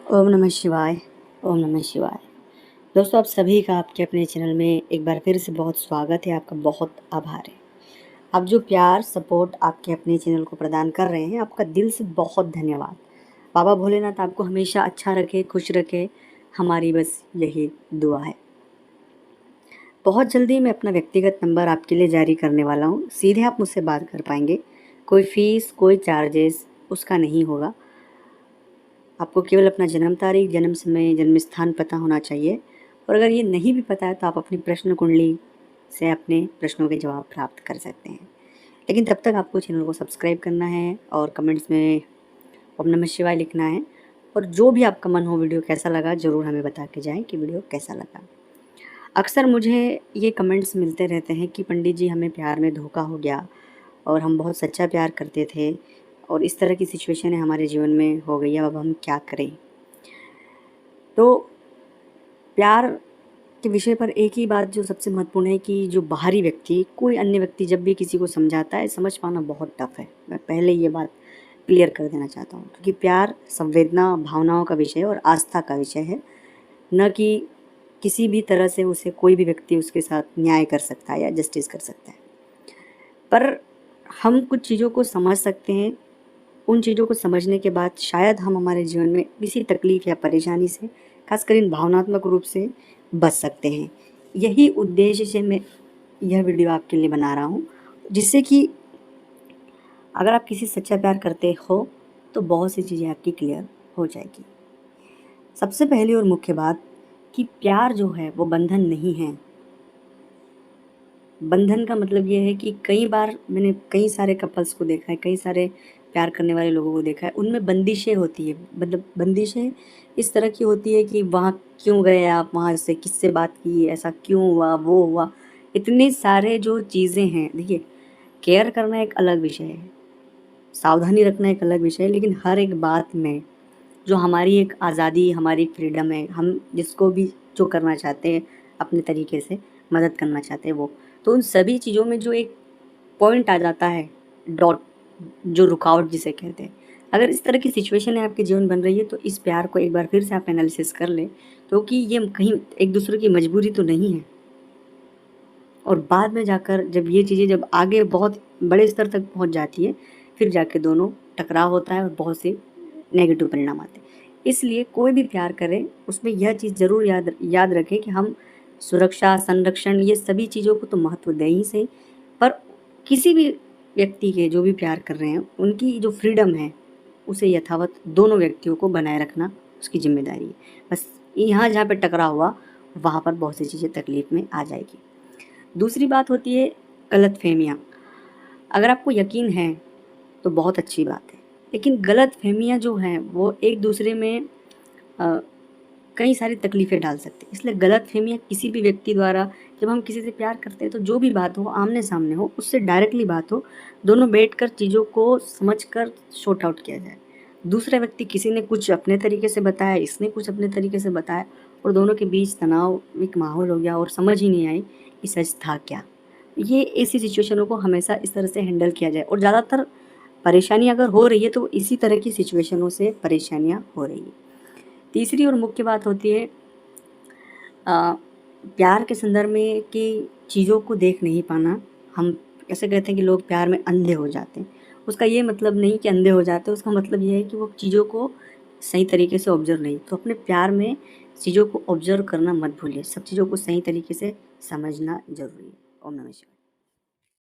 ओम नमः शिवाय। ओम नमः शिवाय। दोस्तों, आप सभी का आपके अपने चैनल में एक बार फिर से बहुत स्वागत है। आपका बहुत आभार है। आप जो प्यार सपोर्ट आपके अपने चैनल को प्रदान कर रहे हैं, आपका दिल से बहुत धन्यवाद। बाबा भोलेनाथ आपको हमेशा अच्छा रखे, खुश रखे, हमारी बस यही दुआ है। बहुत जल्दी मैं अपना व्यक्तिगत नंबर आपके लिए जारी करने वाला हूँ। सीधे आप मुझसे बात कर पाएंगे। कोई फीस, कोई चार्जेस उसका नहीं होगा। आपको केवल अपना जन्म तारीख, जन्म समय, जन्म स्थान पता होना चाहिए। और अगर ये नहीं भी पता है तो आप अपनी प्रश्न कुंडली से अपने प्रश्नों के जवाब प्राप्त कर सकते हैं। लेकिन तब तक आपको चैनल को सब्सक्राइब करना है और कमेंट्स में ओम नमः शिवाय लिखना है। और जो भी आपका मन हो, वीडियो कैसा लगा ज़रूर हमें बता के जाएं कि वीडियो कैसा लगा। अक्सर मुझे ये कमेंट्स मिलते रहते हैं कि पंडित जी, हमें प्यार में धोखा हो गया और हम बहुत सच्चा प्यार करते थे और इस तरह की सिचुएशन हमारे जीवन में हो गई है, अब हम क्या करें। तो प्यार के विषय पर एक ही बात जो सबसे महत्वपूर्ण है कि जो बाहरी व्यक्ति, कोई अन्य व्यक्ति जब भी किसी को समझाता है, समझ पाना बहुत टफ है। मैं पहले ये बात क्लियर कर देना चाहता हूँ, क्योंकि प्यार संवेदना, भावनाओं का विषय और आस्था का विषय है, न कि किसी भी तरह से उसे कोई भी व्यक्ति उसके साथ न्याय कर सकता है या जस्टिस कर सकता है। पर हम कुछ चीज़ों को समझ सकते हैं। उन चीज़ों को समझने के बाद शायद हम हमारे जीवन में किसी तकलीफ या परेशानी से, खासकर इन भावनात्मक रूप से, बच सकते हैं। यही उद्देश्य से मैं यह वीडियो आपके लिए बना रहा हूँ, जिससे कि अगर आप किसी सच्चा प्यार करते हो तो बहुत सी चीज़ें आपकी क्लियर हो जाएगी। सबसे पहली और मुख्य बात कि प्यार जो है वो बंधन नहीं है। बंधन का मतलब ये है कि कई बार मैंने कई सारे कपल्स को देखा है, कई सारे प्यार करने वाले लोगों को देखा है, उनमें बंदिशें होती है। मतलब बंदिशें इस तरह की होती है कि वहाँ क्यों गए आप, वहाँ से किससे बात की, ऐसा क्यों हुआ, वो हुआ। इतने सारे जो चीज़ें हैं, देखिए, केयर करना एक अलग विषय है, सावधानी रखना एक अलग विषय है, लेकिन हर एक बात में जो हमारी एक आज़ादी, हमारी एक फ्रीडम है, हम जिसको भी जो करना चाहते हैं अपने तरीके से मदद करना चाहते हैं वो, तो उन सभी चीज़ों में जो एक पॉइंट आ जाता है, डॉट, जो रुकावट जिसे कहते हैं। अगर इस तरह की सिचुएशन है आपके जीवन बन रही है तो इस प्यार को एक बार फिर से आप एनालिसिस कर लें, क्योंकि ये कहीं एक दूसरे की मजबूरी तो नहीं है। और बाद में जाकर जब ये चीज़ें जब आगे बहुत बड़े स्तर तक पहुंच जाती है, फिर जाके दोनों टकराव होता है और बहुत से नेगेटिव परिणाम आते हैं। इसलिए कोई भी प्यार करें उसमें यह चीज़ ज़रूर याद रखें कि हम सुरक्षा, संरक्षण, ये सभी चीज़ों को तो महत्व दें ही सही, पर किसी भी व्यक्ति के जो भी प्यार कर रहे हैं उनकी जो फ्रीडम है उसे यथावत दोनों व्यक्तियों को बनाए रखना उसकी जिम्मेदारी है। बस यहाँ जहाँ पे टकराव हुआ वहाँ पर बहुत सी चीज़ें तकलीफ में आ जाएगी। दूसरी बात होती है गलतफहमियाँ। अगर आपको यकीन है तो बहुत अच्छी बात है, लेकिन गलतफहमियाँ जो हैं वो एक दूसरे में अ, कई सारी तकलीफ़ें डाल सकती है। इसलिए गलतफहमियाँ किसी भी व्यक्ति द्वारा, जब हम किसी से प्यार करते हैं तो जो भी बात हो आमने-सामने हो, उससे डायरेक्टली बात हो, दोनों बैठकर चीज़ों को समझकर सॉर्ट आउट किया जाए। दूसरा व्यक्ति, किसी ने कुछ अपने तरीके से बताया, इसने कुछ अपने तरीके से बताया और दोनों के बीच तनाव एक माहौल हो गया और समझ ही नहीं आई कि सच था क्या। ये ऐसी सिचुएशनों को हमेशा इस तरह से हैंडल किया जाए। और ज़्यादातर परेशानी अगर हो रही है तो इसी तरह की सिचुएशनों से परेशानियाँ हो रही है। तीसरी और मुख्य बात होती है अ, प्यार के संदर्भ में कि चीज़ों को देख नहीं पाना। हम ऐसे कहते हैं कि लोग प्यार में अंधे हो जाते हैं। उसका ये मतलब नहीं कि अंधे हो जाते हैं, उसका मतलब ये है कि वो चीज़ों को सही तरीके से ऑब्ज़र्व नहीं। तो अपने प्यार में चीज़ों को ऑब्ज़र्व करना मत भूलिए। सब चीज़ों को सही तरीके से समझना ज़रूरी है। ओम नमः शिवाय।